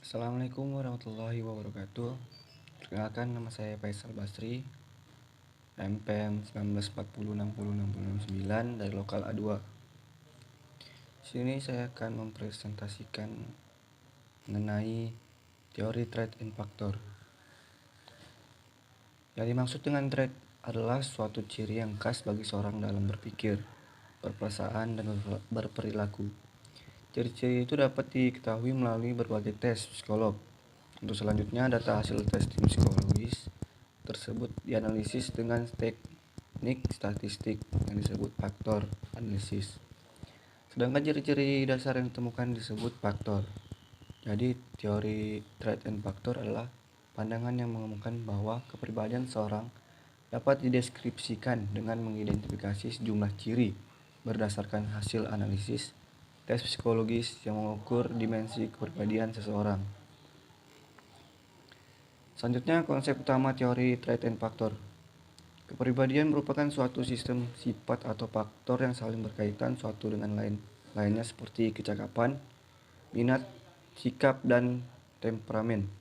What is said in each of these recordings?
Assalamualaikum warahmatullahi wabarakatuh. Perkenalkan, nama saya Faisal Basri, MPM 19406069 dari lokal A2. Sini saya akan mempresentasikan mengenai teori threat and factor. Yang dimaksud dengan threat adalah suatu ciri yang khas bagi seorang dalam berpikir, berperasaan, dan berperilaku. Ciri-ciri itu dapat diketahui melalui berbagai tes psikolog. Untuk selanjutnya, data hasil testing psikologis tersebut dianalisis dengan teknik statistik yang disebut faktor analisis. Sedangkan ciri-ciri dasar yang ditemukan disebut faktor. Jadi, teori threat and factor adalah pandangan yang mengemukakan bahwa kepribadian seorang dapat dideskripsikan dengan mengidentifikasi sejumlah ciri berdasarkan hasil analisis tes psikologis yang mengukur dimensi kepribadian seseorang. Selanjutnya, konsep utama teori threat and factor. Kepribadian merupakan suatu sistem sifat atau faktor yang saling berkaitan suatu dengan lainnya seperti kecakapan, minat, sikap, dan temperamen.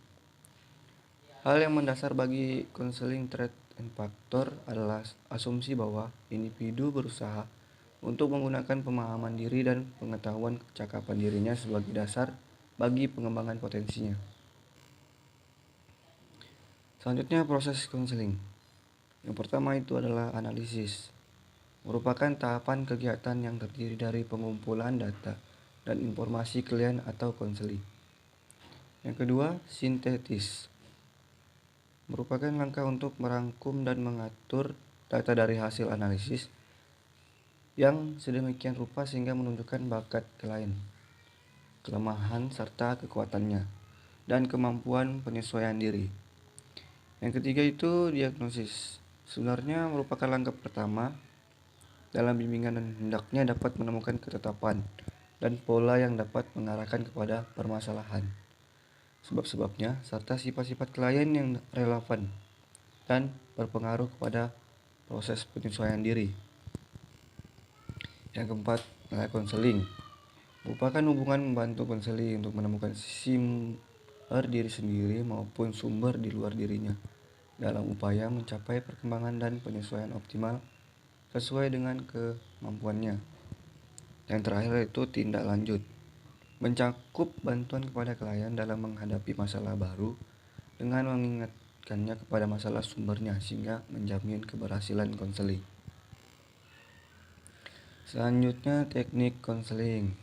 Hal yang mendasar bagi konseling threat and factor adalah asumsi bahwa individu berusaha untuk menggunakan pemahaman diri dan pengetahuan kecakapan dirinya sebagai dasar bagi pengembangan potensinya. Selanjutnya, proses konseling. Yang pertama itu adalah analisis. Merupakan tahapan kegiatan yang terdiri dari pengumpulan data dan informasi klien atau konseling. Yang kedua, sintetis. Merupakan langkah untuk merangkum dan mengatur data dari hasil analisis yang sedemikian rupa sehingga menunjukkan bakat klien, kelemahan serta kekuatannya, dan kemampuan penyesuaian diri. Yang ketiga itu diagnosis. Sebenarnya merupakan langkah pertama dalam bimbingan dan hendaknya dapat menemukan ketetapan dan pola yang dapat mengarahkan kepada permasalahan, sebab-sebabnya, serta sifat-sifat klien yang relevan dan berpengaruh kepada proses penyesuaian diri. Yang keempat, konseling. Merupakan hubungan membantu konseling untuk menemukan sumber diri sendiri maupun sumber di luar dirinya dalam upaya mencapai perkembangan dan penyesuaian optimal sesuai dengan kemampuannya. Yang terakhir itu tindak lanjut. Mencakup bantuan kepada klien dalam menghadapi masalah baru dengan mengingatkannya kepada masalah sumbernya sehingga menjamin keberhasilan konseling. Selanjutnya, teknik konseling.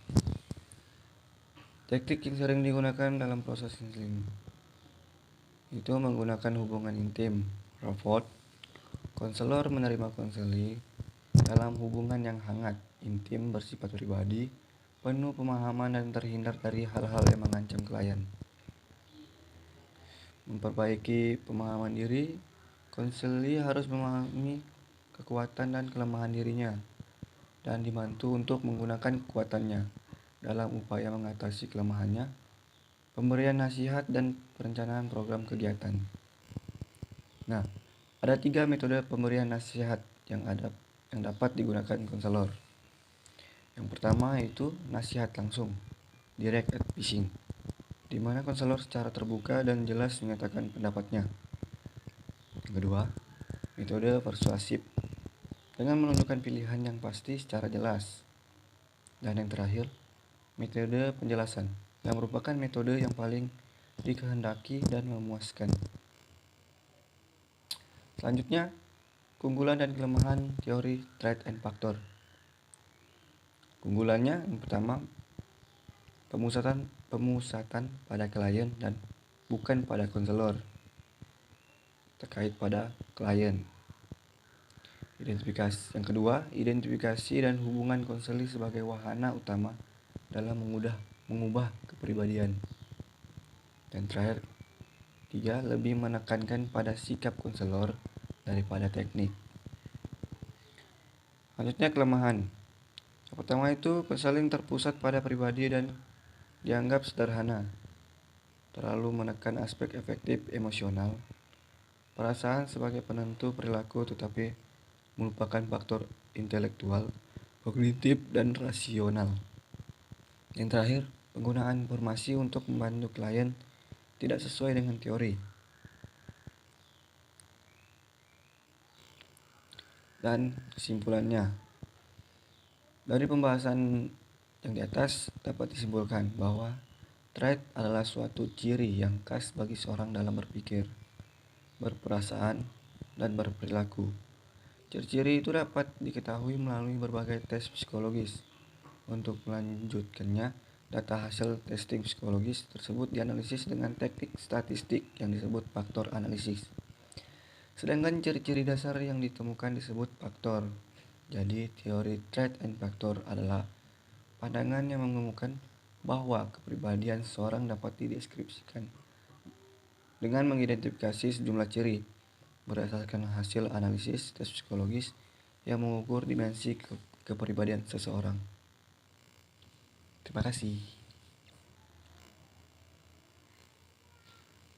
Teknik yang sering digunakan dalam proses konseling itu menggunakan hubungan intim, rapport. Konselor menerima konseling dalam hubungan yang hangat, intim, bersifat pribadi, penuh pemahaman dan terhindar dari hal-hal yang mengancam klien. Memperbaiki pemahaman diri, konseli harus memahami kekuatan dan kelemahan dirinya dan dibantu untuk menggunakan kekuatannya dalam upaya mengatasi kelemahannya, pemberian nasihat, dan perencanaan program kegiatan. Nah, ada 3 metode pemberian nasihat yang dapat digunakan konselor. Yang pertama yaitu nasihat langsung, direct advising, di mana konselor secara terbuka dan jelas menyatakan pendapatnya. Yang kedua, metode persuasif, dengan menunjukkan pilihan yang pasti secara jelas. Dan yang terakhir, metode penjelasan, yang merupakan metode yang paling dikehendaki dan memuaskan. Selanjutnya, keunggulan dan kelemahan teori threat and factor. Keunggulannya yang pertama, pemusatan pada klien dan bukan pada konselor, terkait pada klien. Yang kedua, identifikasi dan hubungan konseling sebagai wahana utama dalam mengubah kepribadian. Dan terakhir, 3, lebih menekankan pada sikap konselor daripada teknik. Selanjutnya, kelemahan. Yang pertama itu konseling terpusat pada pribadi dan dianggap sederhana, terlalu menekan aspek efektif emosional, perasaan sebagai penentu perilaku tetapi melupakan faktor intelektual, kognitif, dan rasional. Yang terakhir, penggunaan informasi untuk membantu klien tidak sesuai dengan teori. Dan kesimpulannya, dari pembahasan yang di atas dapat disimpulkan bahwa trait adalah suatu ciri yang khas bagi seorang dalam berpikir, berperasaan, dan berperilaku. Ciri-ciri itu dapat diketahui melalui berbagai tes psikologis. Untuk melanjutkannya, data hasil testing psikologis tersebut dianalisis dengan teknik statistik yang disebut faktor analisis. Sedangkan ciri-ciri dasar yang ditemukan disebut faktor. Jadi, teori trait and factor adalah pandangan yang menemukan bahwa kepribadian seseorang dapat dideskripsikan dengan mengidentifikasi sejumlah ciri berdasarkan hasil analisis tes psikologis yang mengukur dimensi kepribadian seseorang. Terima kasih.